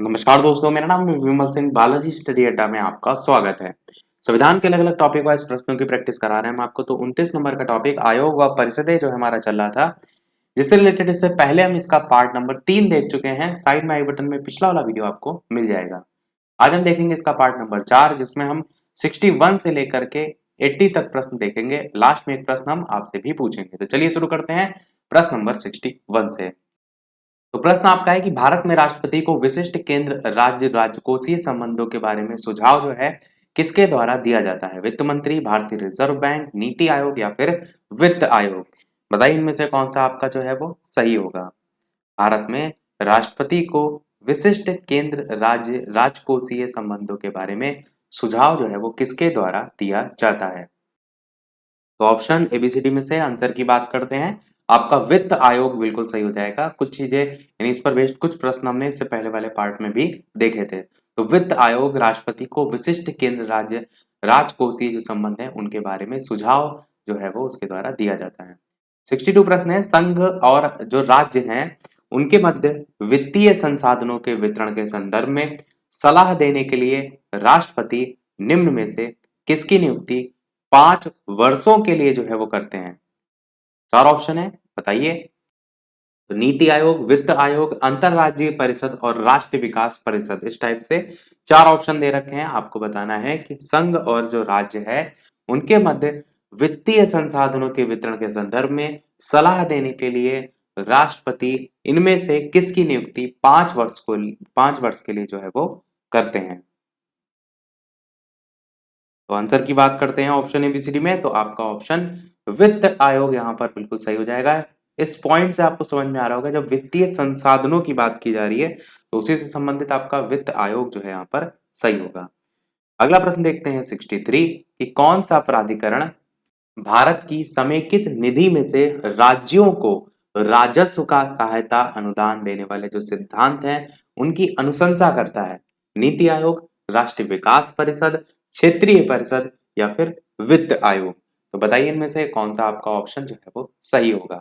नमस्कार दोस्तों, मेरा नाम है विमल सिंह। बालाजी स्टडी अड्डा में आपका स्वागत है। संविधान के अलग अलग टॉपिक वाइज प्रश्नों की प्रैक्टिस करा रहे हैं हम आपको। तो 29 नंबर का टॉपिक आयोग व परिषदें जो हमारा चल रहा था, जिससे रिलेटेड इससे पहले हम इसका पार्ट नंबर 3 देख चुके हैं। साइड में आई बटन में पिछला वाला वीडियो आपको मिल जाएगा। आज हम देखेंगे इसका पार्ट नंबर 4, जिसमें हम 61 से लेकर के 80 तक प्रश्न देखेंगे। लास्ट में एक प्रश्न हम आपसे भी पूछेंगे। तो चलिए शुरू करते हैं प्रश्न नंबर 61 से। तो प्रश्न आपका है कि भारत में राष्ट्रपति को विशिष्ट केंद्र राज्य राजकोषीय संबंधों के बारे में सुझाव जो है किसके द्वारा दिया जाता है? वित्त मंत्री, भारतीय रिजर्व बैंक, नीति आयोग या फिर वित्त आयोग? बताइए इनमें से कौन सा आपका जो है वो सही होगा। भारत में राष्ट्रपति को विशिष्ट केंद्र राज्य राजकोषीय संबंधों के बारे में सुझाव जो है वो किसके द्वारा दिया जाता है? तो ऑप्शन एबीसीडी में से आंसर की बात करते हैं। आपका वित्त आयोग बिल्कुल सही हो जाएगा। कुछ चीजें यानी इस पर बेस्ड कुछ प्रश्न हमने इससे पहले वाले पार्ट में भी देखे थे। तो वित्त आयोग राष्ट्रपति को विशिष्ट केंद्र राज्य राजकोषीय जो संबंध है उनके बारे में सुझाव जो है वो उसके द्वारा दिया जाता है। 62 प्रश्न है, संघ और जो राज्य हैं उनके मध्य वित्तीय संसाधनों के वितरण के संदर्भ में सलाह देने के लिए राष्ट्रपति निम्न में से किसकी नियुक्ति 5 वर्षों के लिए जो है वो करते हैं? 4 ऑप्शन है, बताइए। तो नीति आयोग, वित्त आयोग, अंतरराज्यीय परिषद और राष्ट्रीय विकास परिषद, इस टाइप से 4 ऑप्शन दे रखे हैं। आपको बताना है कि संघ और जो राज्य है उनके मध्य वित्तीय संसाधनों के वितरण के संदर्भ में सलाह देने के लिए राष्ट्रपति इनमें से किसकी नियुक्ति 5 वर्ष के लिए जो है वो करते हैं? तो आंसर की बात करते हैं ऑप्शन एबीसीडी में। तो आपका ऑप्शन वित्त आयोग यहाँ पर बिल्कुल सही हो जाएगा। इस पॉइंट से आपको समझ में आ रहा होगा, जब वित्तीय संसाधनों की बात की जा रही है तो उसी से संबंधित आपका वित्त आयोग जो है यहाँ पर सही होगा। अगला प्रश्न देखते हैं 63 कि कौन सा प्राधिकरण भारत की समेकित निधि में से राज्यों को राजस्व का सहायता अनुदान देने वाले जो सिद्धांत हैं उनकी अनुशंसा करता है? नीति आयोग, राष्ट्रीय विकास परिषद, क्षेत्रीय परिषद या फिर वित्त आयोग? तो बताइए इनमें से कौन सा आपका ऑप्शन जो है वो सही होगा।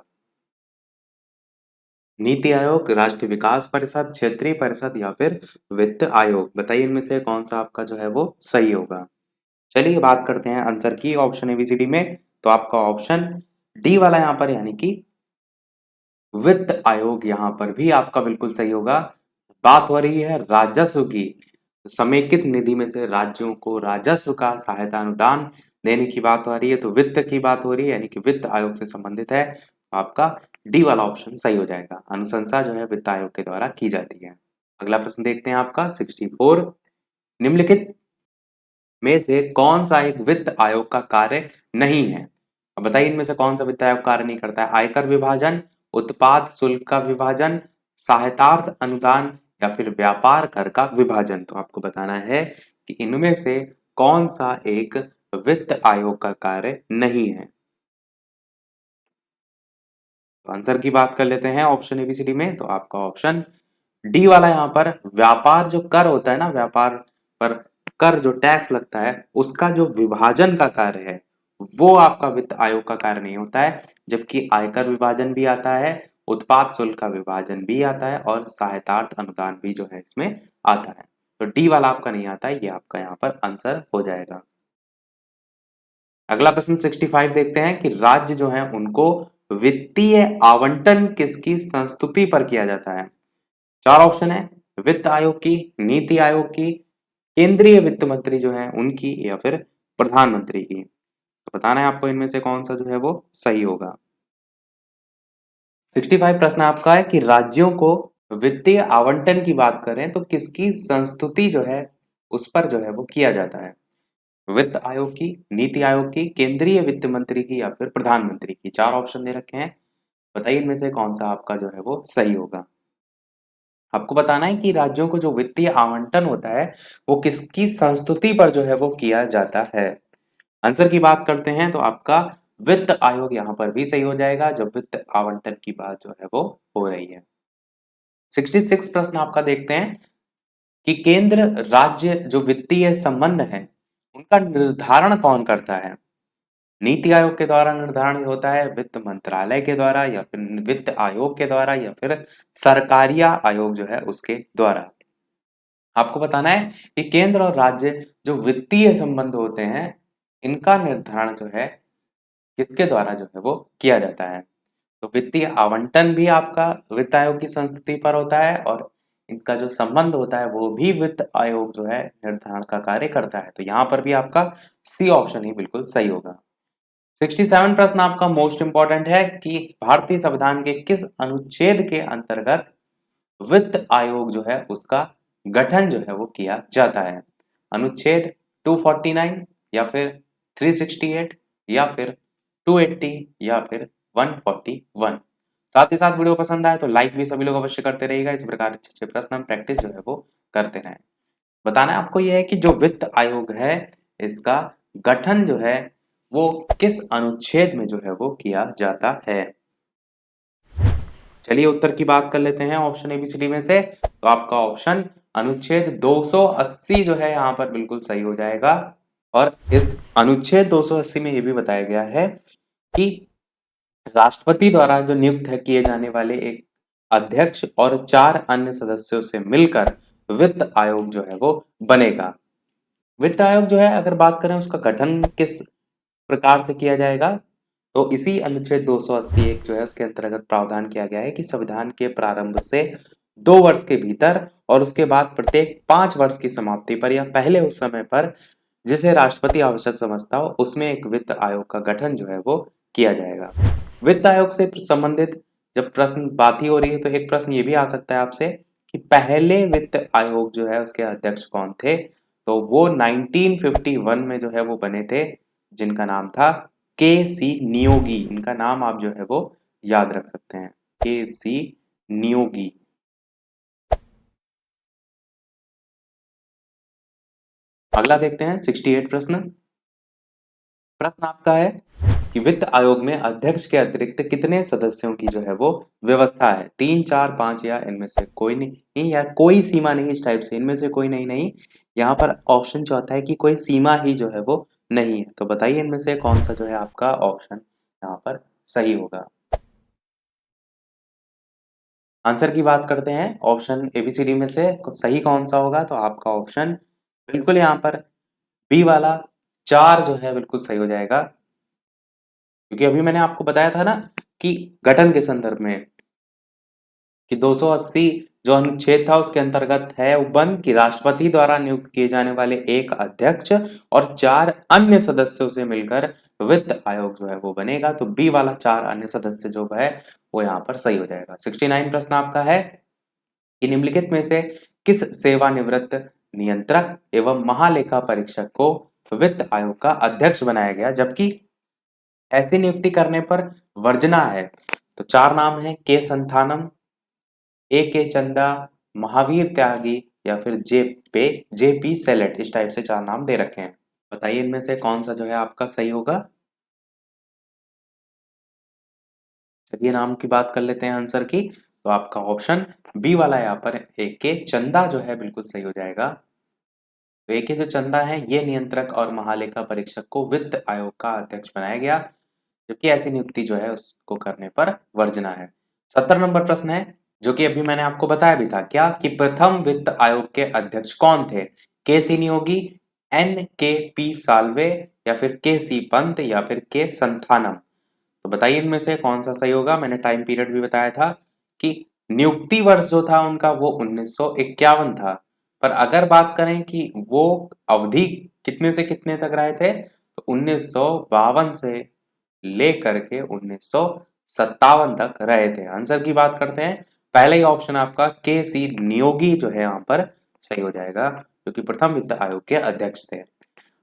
नीति आयोग, राष्ट्रीय विकास परिषद, क्षेत्रीय परिषद या फिर वित्त आयोग? बताइए इनमें से कौन सा आपका जो है वो सही होगा। चलिए बात करते हैं आंसर की ऑप्शन एबीसीडी में। तो आपका ऑप्शन डी वाला यहाँ पर यानी कि वित्त आयोग यहाँ पर भी आपका बिल्कुल सही होगा। बात हो रही है राजस्व की। समेकित निधि में से राज्यों को राजस्व का सहायता अनुदान देने की बात हो रही है, तो वित्त की बात हो रही है यानी कि वित्त आयोग से संबंधित है। तो आपका डी वाला ऑप्शन सही हो जाएगा। अनुशंसा जो है वित्त आयोग के द्वारा की जाती है। अगला प्रश्न देखते हैं आपका 64, निम्नलिखित में से कौन सा एक वित्त आयोग का कार्य नहीं है? अब बताइए इनमें से कौन सा वित्त आयोग कार्य नहीं करता है? आयकर विभाजन, उत्पाद शुल्क का विभाजन, सहायतार्थ अनुदान या फिर व्यापार कर का विभाजन? तो आपको बताना है कि इनमें से कौन सा एक वित्त आयोग का कार्य नहीं है। तो आंसर की बात कर लेते हैं ऑप्शन एबीसीडी में। तो आपका ऑप्शन डी वाला यहाँ पर व्यापार जो कर होता है ना, व्यापार पर कर जो टैक्स लगता है उसका जो विभाजन का कार्य है वो आपका वित्त आयोग का कार्य नहीं होता है। जबकि आयकर विभाजन भी आता है, उत्पाद शुल्क का विभाजन भी आता है और सहायतार्थ अनुदान भी जो है इसमें आता है। तो डी वाला आपका नहीं आता है, ये आपका यहाँ पर आंसर हो जाएगा। अगला प्रश्न 65 देखते हैं कि राज्य जो है उनको वित्तीय आवंटन किसकी संस्तुति पर किया जाता है? 4 ऑप्शन है, वित्त आयोग की, नीति आयोग की, केंद्रीय वित्त मंत्री जो है उनकी या फिर प्रधानमंत्री की? तो बताना है आपको इनमें से कौन सा जो है वो सही होगा। 65 प्रश्न आपका है कि राज्यों को वित्तीय आवंटन की बात करें तो किसकी संस्तुति जो है उस पर जो है वो किया जाता है? वित्त आयोग की, नीति आयोग की, केंद्रीय वित्त मंत्री की या फिर प्रधानमंत्री की? 4 ऑप्शन दे रखे हैं, बताइए इनमें से कौन सा आपका जो है वो सही होगा। आपको बताना है कि राज्यों को जो वित्तीय आवंटन होता है वो किसकी संस्तुति पर जो है वो किया जाता है। आंसर की बात करते हैं तो आपका वित्त आयोग यहाँ पर भी सही हो जाएगा जब वित्त आवंटन की बात जो है वो हो रही है। 66 प्रश्न आपका देखते हैं कि केंद्र राज्य जो वित्तीय संबंध है उनका निर्धारण कौन करता है? नीति आयोग के द्वारा निर्धारण होता है, वित्त मंत्रालय के द्वारा या फिर वित्त आयोग के द्वारा या फिर सरकारिया आयोग जो है उसके द्वारा? आपको बताना है कि केंद्र और राज्य जो वित्तीय संबंध होते हैं, इनका निर्धारण जो है किसके द्वारा जो है वो किया जाता है। तो वित्तीय आवंटन भी आपका वित्त आयोग की संस्तुति पर होता है और इनका जो संबंध होता है वो भी वित्त आयोग जो है निर्धारण का कार्य करता है। तो यहाँ पर भी आपका सी ऑप्शन ही बिल्कुल सही होगा। 67 प्रश्न आपका मोस्ट इंपॉर्टेंट है कि भारतीय संविधान के किस अनुच्छेद के अंतर्गत वित्त आयोग जो है उसका गठन जो है वो किया जाता है। अनुच्छेद 249 या फिर 368 या फिर 280 या फिर 141। साथ ही साथ वीडियो पसंद आए तो लाइक भी सभी लोग अवश्य करते रहिएगा। इस प्रकार अच्छे अच्छे प्रश्न हम प्रैक्टिस जो है वो करते रहें। बताना है आपको यह है कि जो वित्त आयोग है इसका गठन जो है वो किस अनुच्छेद में जो है वो किया जाता है। चलिए उत्तर की बात कर लेते हैं ऑप्शन एबीसीडी में से। तो आपका ऑप्शन अनुच्छेद 280 जो है यहाँ पर बिल्कुल सही हो जाएगा। और इस अनुच्छेद 280 में ये भी बताया गया है कि राष्ट्रपति द्वारा जो नियुक्त है किए जाने वाले एक अध्यक्ष और 4 अन्य सदस्यों से मिलकर वित्त आयोग जो है वो बनेगा। वित्त आयोग जो है अगर बात करें उसका गठन किस प्रकार से किया जाएगा, तो इसी अनुच्छेद 280 एक जो है उसके अंतर्गत प्रावधान किया गया है कि संविधान के प्रारंभ से 2 वर्ष के भीतर और उसके बाद प्रत्येक 5 वर्ष की समाप्ति पर या पहले उस समय पर जिसे राष्ट्रपति आवश्यक समझता हो उसमें एक वित्त आयोग का गठन जो है वो किया जाएगा। वित्त आयोग से संबंधित जब प्रश्न बात ही हो रही है तो एक प्रश्न ये भी आ सकता है आपसे कि पहले वित्त आयोग जो है उसके अध्यक्ष कौन थे। तो वो 1951 में जो है वो बने थे, जिनका नाम था के सी नियोगी। इनका नाम आप जो है वो याद रख सकते हैं, के सी नियोगी। अगला देखते हैं 68 प्रश्न। प्रश्न आपका है कि वित्त आयोग में अध्यक्ष के अतिरिक्त कितने सदस्यों की जो है वो व्यवस्था है, 3 4 5 या इनमें से कोई नहीं या कोई सीमा नहीं, इस टाइप से इनमें से कोई नहीं नहीं। यहाँ पर ऑप्शन चौथा है कि कोई सीमा ही जो है वो नहीं है। तो बताइए इनमें से कौन सा जो है आपका ऑप्शन यहाँ पर सही होगा। आंसर की बात करते हैं ऑप्शन एबीसीडी में से सही कौन सा होगा। तो आपका ऑप्शन बिल्कुल यहाँ पर बी वाला 4 जो है बिल्कुल सही हो जाएगा, क्योंकि अभी मैंने आपको बताया था ना कि गठन के संदर्भ में कि 280 जो अनुच्छेद था उसके अंतर्गत है उपबंध कि राष्ट्रपति द्वारा नियुक्त किए जाने वाले एक अध्यक्ष और 4 अन्य सदस्यों से मिलकर वित्त आयोग जो है वो बनेगा। तो बी वाला 4 अन्य सदस्य जो है वो यहाँ पर सही हो जाएगा। 69 प्रश्न आपका है कि निम्नलिखित में से किस सेवानिवृत्त नियंत्रक एवं महालेखा परीक्षक को वित्त आयोग का अध्यक्ष बनाया गया, जबकि ऐसी नियुक्ति करने पर वर्जना है। तो 4 नाम है, के संथानम, ए के चंदा, महावीर त्यागी या फिर जेपी सेलेट। इस टाइप से 4 नाम दे रखे हैं। बताइए इनमें से कौन सा जो है आपका सही होगा। चलिए नाम की बात कर लेते हैं आंसर की। तो आपका ऑप्शन बी वाला यहाँ पर ए के चंदा जो है बिल्कुल सही हो जाएगा। तो ए के जो चंदा है ये नियंत्रक और महालेखा परीक्षक को वित्त आयोग का अध्यक्ष बनाया गया, जबकि ऐसी नियुक्ति जो है उसको करने पर वर्जना है। 70 नंबर प्रश्न है जो कि अभी मैंने आपको बताया भी था क्या कि प्रथम वित्त आयोग के अध्यक्ष कौन थे, के सी नियोगी, एन के पी साल्वे या फिर के सी पंत या फिर के संथानम। तो बताइए इनमें से कौन सा सही होगा। मैंने टाइम पीरियड भी बताया था कि नियुक्ति वर्ष जो था उनका वो 1951 था, पर अगर बात करें कि वो अवधि कितने से कितने तक रहे थे तो 1952 से लेकर के 1957 तक रहे थे। आंसर की बात करते हैं, पहले ही ऑप्शन आपका के सी नियोगी जो है यहाँ पर सही हो जाएगा, जो कि प्रथम वित्त आयोग के अध्यक्ष थे।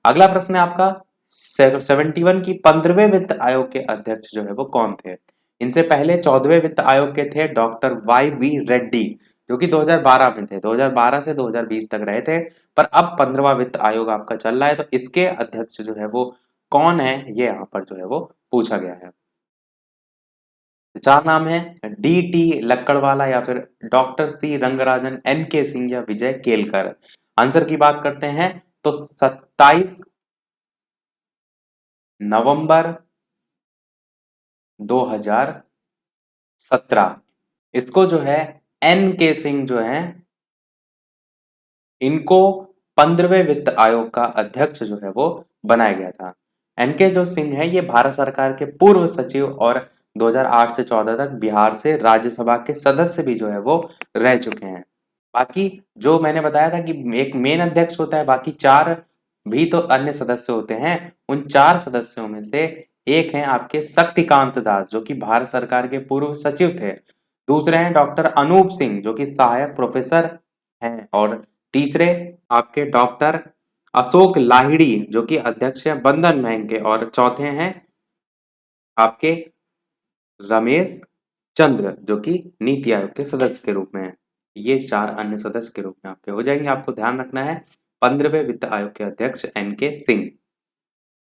अगला प्रश्न है आपका 71 की 15वें वित्त आयोग के अध्यक्ष जो है वो कौन थे। इनसे पहले 14वें वित्त आयोग के थे डॉक्टर वाई वी रेड्डी, जो कि 2012 में थे, 2012 से 2020 तक रहे थे। पर अब 15वां वित्त आयोग आपका चल रहा है, तो इसके अध्यक्ष जो है वो कौन है ये यहाँ पर जो है वो पूछा गया है। तो 4 नाम है, डी टी लक्कड़वाला या फिर डॉक्टर सी रंगराजन, एन के सिंह या विजय केलकर। आंसर की बात करते हैं तो 27 नवंबर 2017 इसको जो है एन के सिंह जो है इनको 15वें वित्त आयोग का अध्यक्ष जो है वो बनाया गया था। एनके जो सिंह है ये भारत सरकार के पूर्व सचिव और 2008 से 14 तक बिहार से राज्यसभा के सदस्य भी जो है वो रह चुके हैं। बाकी जो मैंने बताया था कि एक मेन अध्यक्ष होता है, बाकी 4 भी तो अन्य सदस्य होते हैं। उन 4 सदस्यों में से एक हैं आपके शक्तिकांत दास जो कि भारत सरकार के पूर्व सचिव थे। दूसरे हैं डॉक्टर अनूप सिंह जो कि सहायक प्रोफेसर हैं, और तीसरे आपके डॉक्टर अशोक लाहिड़ी जो कि अध्यक्ष हैं बंधन बैंक के, और चौथे हैं आपके रमेश चंद्र जो कि नीति आयोग के सदस्य के रूप में है। ये 4 अन्य सदस्य के रूप में आपके हो जाएंगे। आपको ध्यान रखना है 15वें वित्त आयोग के अध्यक्ष एनके सिंह।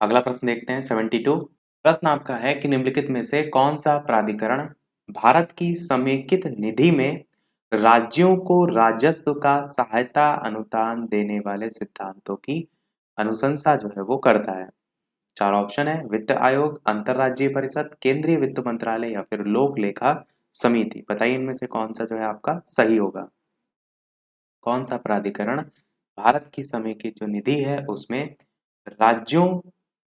अगला प्रश्न देखते हैं 72। प्रश्न आपका है कि निम्नलिखित में से कौन सा प्राधिकरण भारत की समेकित निधि में राज्यों को राजस्व का सहायता अनुदान देने वाले सिद्धांतों की अनुशंसा जो है वो करता है। 4 ऑप्शन है, वित्त आयोग, अंतरराज्यीय परिषद, केंद्रीय वित्त मंत्रालय या फिर लोक लेखा समिति। बताइए इनमें से कौन सा जो है आपका सही होगा। कौन सा प्राधिकरण भारत की समेकित जो निधि है उसमें राज्यों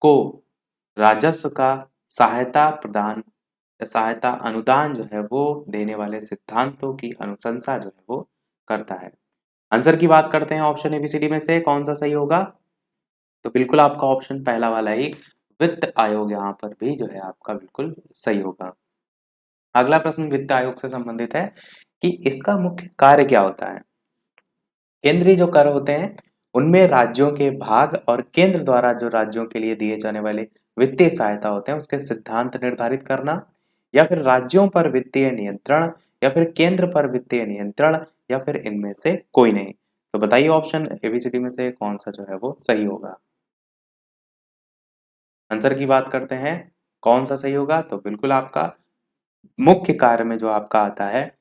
को राजस्व का सहायता प्रदान सहायता अनुदान जो है वो देने वाले सिद्धांतों की अनुशंसा जो है वो करता है। आंसर की बात करते हैं ऑप्शन एबीसीडी में से कौन सा सही होगा। तो बिल्कुल आपका ऑप्शन पहला वाला ही वित्त आयोग यहाँ पर भी जो है आपका बिल्कुल सही होगा। अगला प्रश्न वित्त आयोग से संबंधित है कि इसका मुख्य कार्य क्या होता है। केंद्रीय जो कर होते हैं उनमें राज्यों के भाग और केंद्र द्वारा जो राज्यों के लिए दिए जाने वाले वित्तीय सहायता होते हैं उसके सिद्धांत निर्धारित करना, या फिर राज्यों पर वित्तीय नियंत्रण, या फिर केंद्र पर वित्तीय नियंत्रण, या फिर इनमें से कोई नहीं। तो बताइए ऑप्शन एबीसीडी में से कौन सा जो है वो सही होगा। आंसर की बात करते हैं कौन सा सही होगा। तो बिल्कुल आपका मुख्य कार्य में जो आपका आता है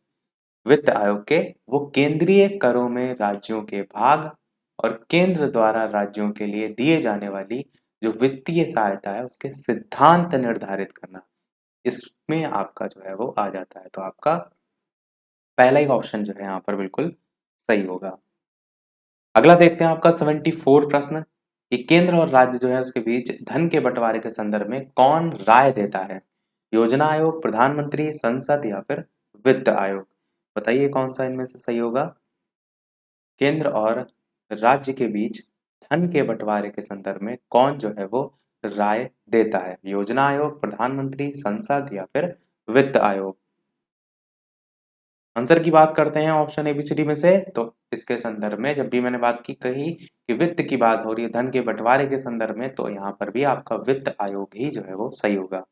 वित्त आयोग के, वो केंद्रीय करों में राज्यों के भाग और केंद्र द्वारा राज्यों के लिए दिए जाने वाली जो वित्तीय सहायता है उसके सिद्धांत निर्धारित करना, इसमें आपका जो है वो आ जाता है। तो आपका पहला ही ऑप्शन जो है यहाँ पर बिल्कुल सही होगा। अगला देखते हैं आपका 74 प्रश्न कि केंद्र और राज्य जो है उसके बीच धन के बंटवारे के संदर्भ में कौन राय देता है। योजना आयोग, प्रधानमंत्री, संसद या फिर वित्त आयोग। बताइए कौन सा इनमें से सही होगा। केंद्र और राज्य के बीच धन के बंटवारे के संदर्भ में कौन जो है वो राय देता है। योजना आयोग, प्रधानमंत्री, संसद या फिर वित्त आयोग। आंसर की बात करते हैं ऑप्शन एबीसीडी में से। तो इसके संदर्भ में जब भी मैंने बात की कही कि वित्त की बात हो रही है धन के बंटवारे के संदर्भ में, तो यहाँ पर भी आपका वित्त आयोग ही जो है वो सही होगा।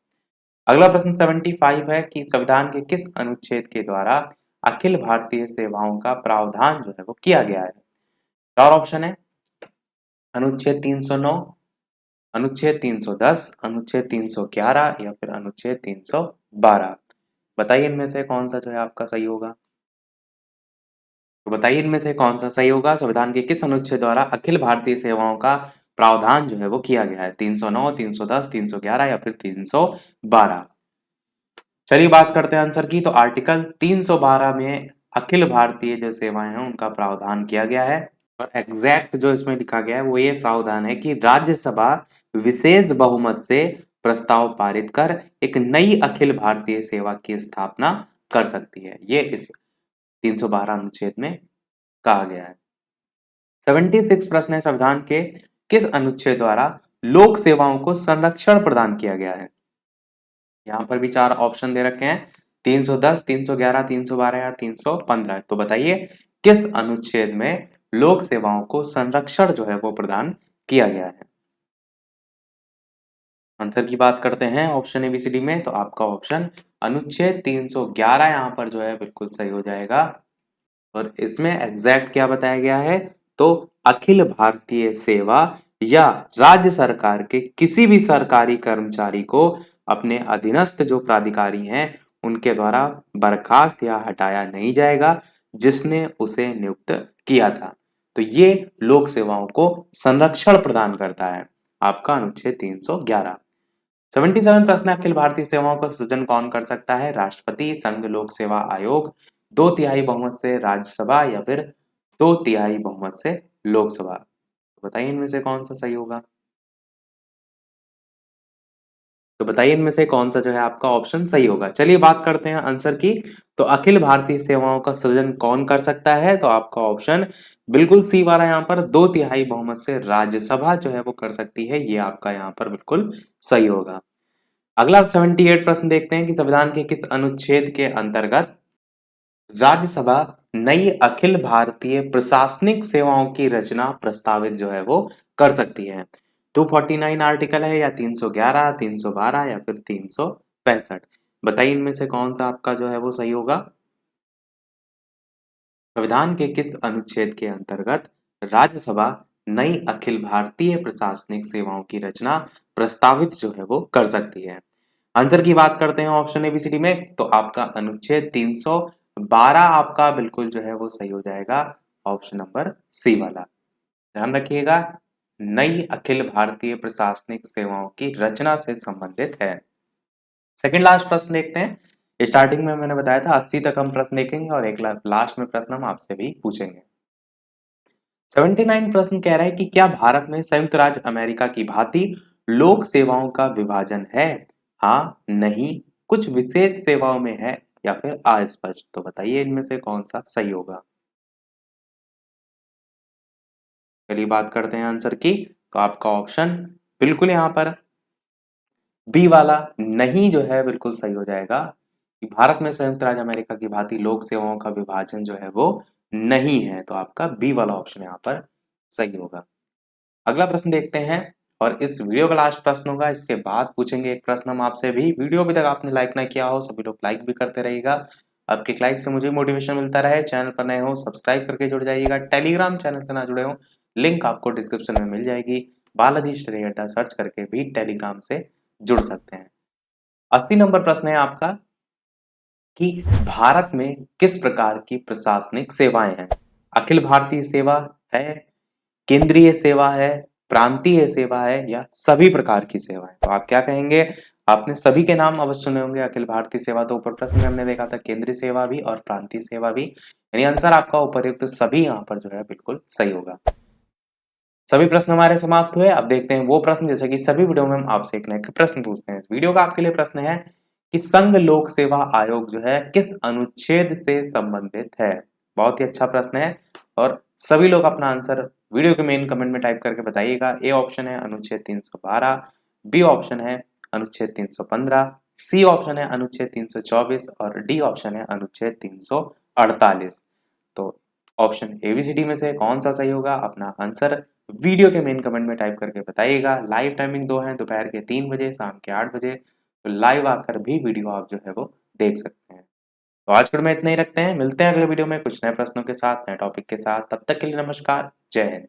अगला प्रश्न 75 है कि संविधान के किस अनुच्छेद के द्वारा अखिल भारतीय सेवाओं का प्रावधान जो है वो किया गया है। चार ऑप्शन है, अनुच्छेद 309, अनुच्छेद 310, अनुच्छेद 311 या फिर अनुच्छेद 312। बताइए इनमें से कौन सा जो है आपका सही होगा। तो बताइए इनमें से कौन सा सही होगा। संविधान के किस अनुच्छेद द्वारा अखिल भारतीय सेवाओं का प्रावधान जो है वो किया गया है। 309, 310, 311 या फिर 312। चलिए बात करते हैं आंसर की। तो आर्टिकल 312 में अखिल भारतीय जो सेवाएं हैं उनका प्रावधान किया गया है, और एग्जैक्ट जो इसमें लिखा गया है वो ये प्रावधान है कि राज्यसभा विशेष बहुमत से प्रस्ताव पारित कर एक नई अखिल भारतीय सेवा की स्थापना कर सकती है। ये इस 312 अनुच्छेद में कहा गया है। 76 प्रश्न है संविधान के किस अनुच्छेद द्वारा लोक सेवाओं को संरक्षण प्रदान किया गया है। यहाँ पर भी 4 ऑप्शन दे रखे हैं, 310, 311, 312 या 315। तो बताइए किस अनुच्छेद में लोक सेवाओं को संरक्षण जो है वो प्रदान किया गया है। आंसर की बात करते हैं ऑप्शन एबीसीडी में। तो आपका ऑप्शन अनुच्छेद 311 यहाँ पर जो है बिल्कुल सही हो जाएगा, और इसमें एग्जैक्ट क्या बताया गया है। तो अखिल भारतीय सेवा या राज्य सरकार के किसी भी सरकारी कर्मचारी को अपने अधीनस्थ जो प्राधिकारी हैं उनके द्वारा बर्खास्त या हटाया नहीं जाएगा जिसने उसे नियुक्त किया था। तो ये लोक सेवाओं को संरक्षण प्रदान करता है आपका अनुच्छेद 311। 77 प्रश्न, अखिल भारतीय सेवाओं का सृजन कौन कर सकता है। राष्ट्रपति, संघ लोक सेवा आयोग, 2/3 बहुमत से राज्यसभा या फिर 2/3 बहुमत से लोकसभा। तो बताइए इनमें से कौन सा सही होगा। तो बताइए इनमें से कौन सा जो है आपका ऑप्शन सही होगा। चलिए बात करते हैं आंसर की। तो अखिल भारतीय सेवाओं का सृजन कौन कर सकता है, तो आपका ऑप्शन बिल्कुल सी वाला यहाँ पर 2/3 बहुमत से राज्यसभा जो है वो कर सकती है, ये आपका यहाँ पर बिल्कुल सही होगा। अगला 78 प्रश्न देखते हैं कि संविधान के किस अनुच्छेद के अंतर्गत राज्यसभा नई अखिल भारतीय प्रशासनिक सेवाओं की रचना प्रस्तावित जो है वो कर सकती है। 249 आर्टिकल है या 311, 312 या फिर 365। बताइए इनमें से कौन सा आपका जो है वो सही होगा। संविधान के किस अनुच्छेद के अंतर्गत राज्यसभा नई अखिल भारतीय प्रशासनिक सेवाओं की रचना प्रस्तावित जो है वो कर सकती है। आंसर की बात करते हैं ऑप्शन एबीसीडी में, तो आपका अनुच्छेद 312 आपका बिल्कुल जो है वो सही हो जाएगा, ऑप्शन नंबर सी वाला। ध्यान रखिएगा, नई अखिल भारतीय प्रशासनिक सेवाओं की रचना से संबंधित है। सेकंड लास्ट प्रश्न देखते हैं। स्टार्टिंग में मैंने बताया था 80 तक हम प्रश्न देखेंगे और एक लास्ट में प्रश्न हम आपसे भी पूछेंगे। 79 प्रश्न कह रहा है कि क्या भारत में संयुक्त राज्य अमेरिका की भांति लोक सेवाओं का विभाजन है? हाँ, नहीं, कुछ विशेष सेवाओं में है या फिर अस्पष्ट। तो बताइए इनमें से कौन सा सही होगा। चलिए बात करते हैं आंसर की। तो आपका ऑप्शन बिल्कुल यहाँ पर बी वाला नहीं जो है बिल्कुल सही हो जाएगा कि भारत में संयुक्त राज्य अमेरिका की भांति लोक सेवाओं का विभाजन जो है वो नहीं है। तो आपका बी वाला ऑप्शन यहाँ पर सही होगा। अगला प्रश्न देखते हैं और इस वीडियो का लास्ट प्रश्न होगा। इसके बाद पूछेंगे एक प्रश्न हम आपसे भी। वीडियो अभी तक आपने लाइक ना किया हो, सभी लोग लाइक भी करते रहिएगा। आपके लाइक से मुझे मोटिवेशन मिलता रहे। चैनल पर नए हो सब्सक्राइब करके जुड़ जाइएगा। टेलीग्राम चैनल से ना जुड़े हो, लिंक आपको डिस्क्रिप्शन में मिल जाएगी। बालाजी स्टडी अड्डा सर्च करके भी टेलीग्राम से जुड़ सकते हैं। 80 नंबर प्रश्न है आपका कि भारत में किस प्रकार की प्रशासनिक सेवाएं हैं। अखिल भारतीय सेवा है, केंद्रीय सेवा है, प्रांतीय सेवा है या सभी प्रकार की सेवाएं। तो आप क्या कहेंगे। आपने सभी के नाम अवश्य सुने होंगे। अखिल भारतीय सेवा तो ऊपर प्रश्न में हमने देखा था, केंद्रीय सेवा भी और प्रांतीय सेवा भी, यानी आंसर आपका उपयुक्त सभी यहाँ पर जो है बिल्कुल सही होगा। सभी प्रश्न हमारे समाप्त हुए। अब देखते हैं वो प्रश्न जैसे कि सभी वीडियो में हम आपसे एक नए प्रश्न पूछते हैं। इस वीडियो का आपके लिए प्रश्न है कि संघ लोक सेवा आयोग जो है किस अनुच्छेद से संबंधित है। बहुत ही अच्छा प्रश्न है और सभी लोग अपना आंसर वीडियो के मेन कमेंट में टाइप करके बताइएगा। ए ऑप्शन है अनुच्छेद 312, बी ऑप्शन है अनुच्छेद 315, सी ऑप्शन है अनुच्छेद 324 और डी ऑप्शन है अनुच्छेद 348। तो ऑप्शन एबीसीडी में से कौन सा सही होगा, अपना आंसर वीडियो के मेन कमेंट में टाइप करके बताइएगा। लाइव टाइमिंग 2 है, दोपहर के 3 बजे, शाम के 8 बजे। तो लाइव आकर भी वीडियो आप जो है वो देख सकते हैं। तो आज के वीडियो में इतना ही रखते हैं, मिलते हैं अगले वीडियो में कुछ नए प्रश्नों के साथ, नए टॉपिक के साथ। तब तक के लिए नमस्कार, जय हिंद।